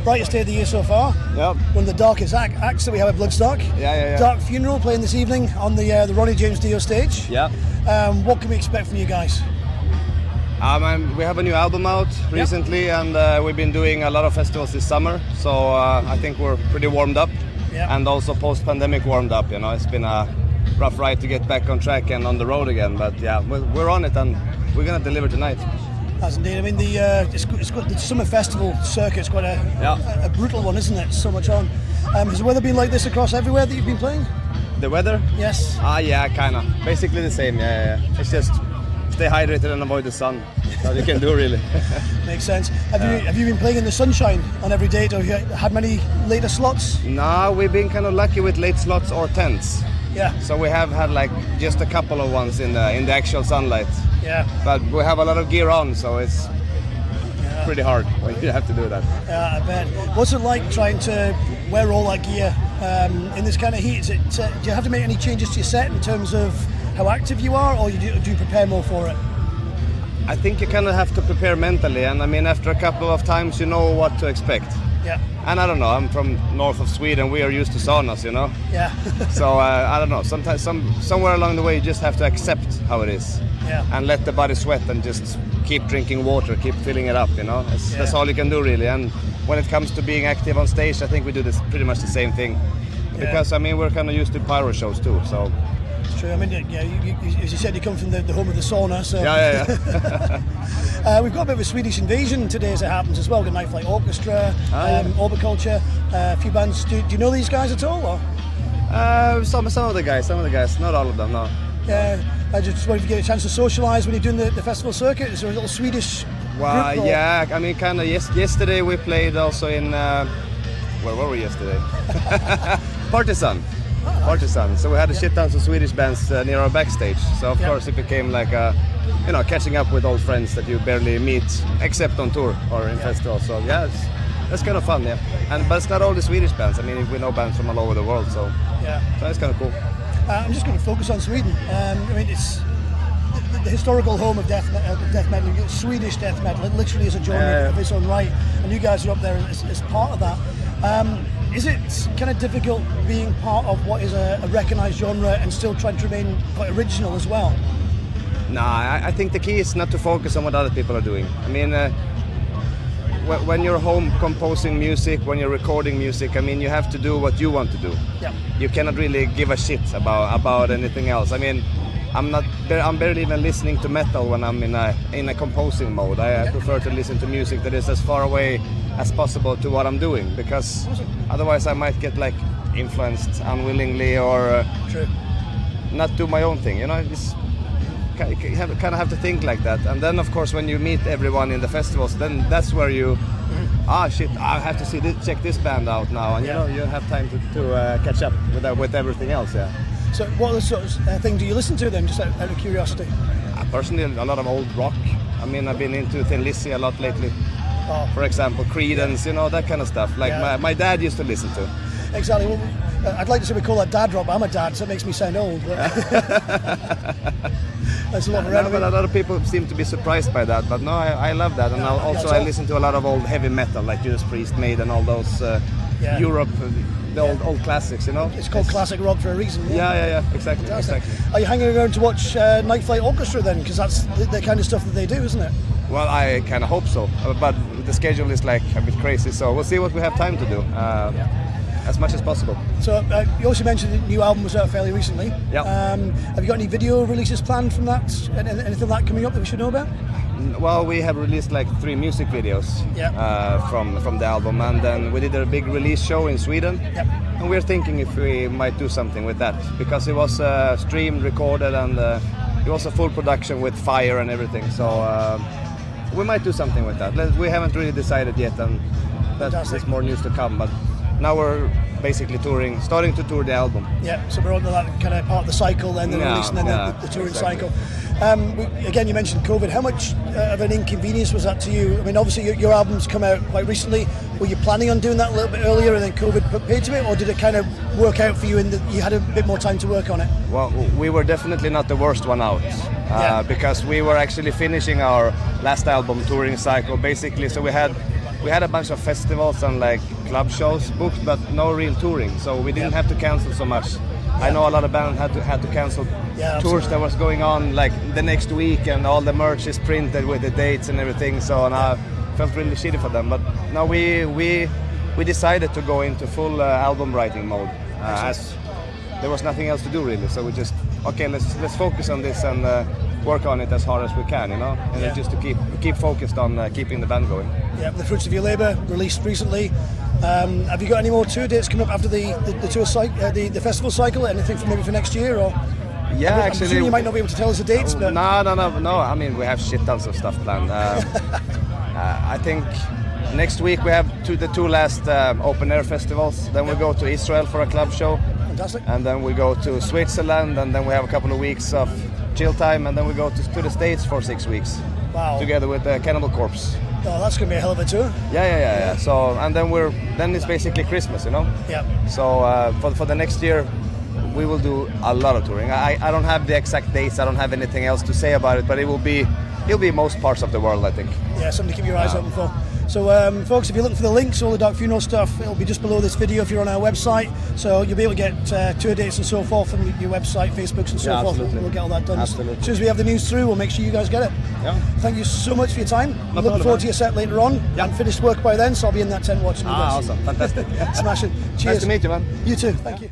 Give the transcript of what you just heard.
brightest day of the year so far. Yep. One of the darkest acts that we have at Bloodstock. Yeah. Dark Funeral playing this evening on the Ronnie James Dio stage. Yeah. What can we expect from you guys? We have a new album out recently, and we've been doing a lot of festivals this summer. So I think we're pretty warmed up, and also post-pandemic warmed up. You know, it's been a rough ride to get back on track and on the road again. But yeah, we're on it, and we're gonna deliver tonight. As indeed. I mean, the summer festival circuit's quite a brutal one, isn't it? So much on. Has the weather been like this across everywhere that you've been playing? The weather? Yes. Yeah, kinda. Basically the same. Yeah. It's just stay hydrated and avoid the sun. That's all you can do, really. Makes sense. Have you been playing in the sunshine on every date, or have you had many later slots? No, we've been kind of lucky with late slots or tents. Yeah. So we have had like just a couple of ones in the actual sunlight. Yeah. But we have a lot of gear on, so it's pretty hard when you have to do that. Yeah, I bet. What's it like trying to wear all that gear in this kind of heat? Do you have to make any changes to your set in terms of how active you are, or do you prepare more for it? I think you kind of have to prepare mentally, and I mean, after a couple of times, you know what to expect. Yeah. And I don't know, I'm from north of Sweden, we are used to saunas, you know? Yeah. So I don't know, sometimes somewhere along the way you just have to accept how it is. Yeah. And let the body sweat and just keep drinking water, keep filling it up, you know? That's all you can do, really. And when it comes to being active on stage, I think we do this pretty much the same thing. Because, I mean, we're kind of used to pyro shows too, so... It's true. I mean, as you said, you come from the home of the sauna, so... Yeah. We've got a bit of a Swedish invasion today as it happens as well. We've got Night Flight Orchestra, Orbiculture, a few bands. Do you know these guys at all? Or? Some of the guys, not all of them, no. Yeah, I just wanted to get a chance to socialise when you're doing the festival circuit. Is there a little Swedish group? Yeah, I mean, kind of. Yesterday we played also in... where were we yesterday? Partisan. So we had a shit tons of Swedish bands near our backstage. So of course it became like catching up with old friends that you barely meet except on tour or in festivals. So that's kind of fun, but it's not all the Swedish bands. I mean, we know bands from all over the world, so it's kind of cool. I'm just going to focus on Sweden. I mean, it's the historical home of death metal, Swedish death metal. It literally is a genre of its own right, and you guys are up there as part of that. Is it kind of difficult being part of what is a recognised genre and still trying to remain quite original as well? Nah, I think the key is not to focus on what other people are doing. I mean, when you're home composing music, when you're recording music, I mean, you have to do what you want to do. Yeah. You cannot really give a shit about anything else. I mean, I'm barely even listening to metal when I'm in a composing mode. I prefer to listen to music that is as far away as possible to what I'm doing, because otherwise I might get like influenced unwillingly or not do my own thing. You know, just kind of have to think like that. And then of course when you meet everyone in the festivals, then that's where you I have to see this, check this band out now, and you know, you have time to catch up with everything else. So what sort of thing do you listen to then, just out of curiosity? Personally, a lot of old rock. I mean, I've been into Thin Lizzy a lot lately. For example, Creedence, you know, that kind of stuff. Like my dad used to listen to. Exactly. Well, I'd like to say we call that dad rock, but I'm a dad, so it makes me sound old. That's a lot around. But a lot of people seem to be surprised by that. But no, I love that. And I listen to a lot of old heavy metal, like Judas Priest, Maiden, all those Europe, the old classics, you know. It's called classic rock for a reason. Yeah, exactly. Are you hanging around to watch Night Flight Orchestra then? Because that's the kind of stuff that they do, isn't it? Well, I kind of hope so, but the schedule is like a bit crazy, so we'll see what we have time to do, as much as possible. So you also mentioned the new album was out fairly recently. Yeah. Have you got any video releases planned from that? Anything like that coming up that we should know about? Well, we have released like 3 music videos from the album, and then we did a big release show in Sweden. Yep. And we're thinking if we might do something with that, because it was streamed, recorded, and it was a full production with fire and everything. So we might do something with that. We haven't really decided yet, and there's more news to come. But now we're basically starting to tour the album. Yeah, so we're on that kind of part of the cycle, then the release, and then the touring cycle. Again, you mentioned COVID. How much of an inconvenience was that to you? I mean, obviously your album's come out quite recently. Were you planning on doing that a little bit earlier and then COVID put paid to it, or did it kind of work out for you in that you had a bit more time to work on it? Well, we were definitely not the worst one out, because we were actually finishing our last album touring cycle, basically. So we had we had a bunch of festivals and like club shows booked, but no real touring. So we didn't have to cancel so much. I know a lot of bands had to cancel tours that was going on like the next week, and all the merch is printed with the dates and everything. So now I felt really shitty for them. But now we decided to go into full album writing mode, as there was nothing else to do really. So we just let's focus on this and work on it as hard as we can, you know, and just to keep focused on keeping the band going. Yeah, the fruits of your labour released recently. Have you got any more tour dates coming up after the tour the festival cycle? Anything for maybe for next year, or? Yeah, I'm actually, assuming you might not be able to tell us the dates. But No. I mean, we have shit tons of stuff planned. I think next week we have the two last open air festivals. Then we go to Israel for a club show. Fantastic. And then we go to Switzerland, and then we have a couple of weeks of chill time, and then we go to the States for 6 weeks. Wow. Together with Cannibal Corpse. Oh, that's going to be a hell of a tour. Yeah. So, and then it's basically Christmas, you know. Yeah. So for the next year, we will do a lot of touring. I don't have the exact dates. I don't have anything else to say about it, but it'll be most parts of the world, I think. Yeah, something to keep your eyes open for. So, folks, if you're looking for the links, all the Dark Funeral stuff, it'll be just below this video if you're on our website. So you'll be able to get tour dates and so forth from your website, Facebooks and so forth. Absolutely. We'll get all that done. Absolutely. As soon as we have the news through, we'll make sure you guys get it. Yeah. Thank you so much for your time. I'm looking forward to your set later on. Yeah. I'm finished work by then, so I'll be in that tent watching you guys. Awesome. Fantastic. Smashing. Cheers. Nice to meet you, man. You too. Thank you.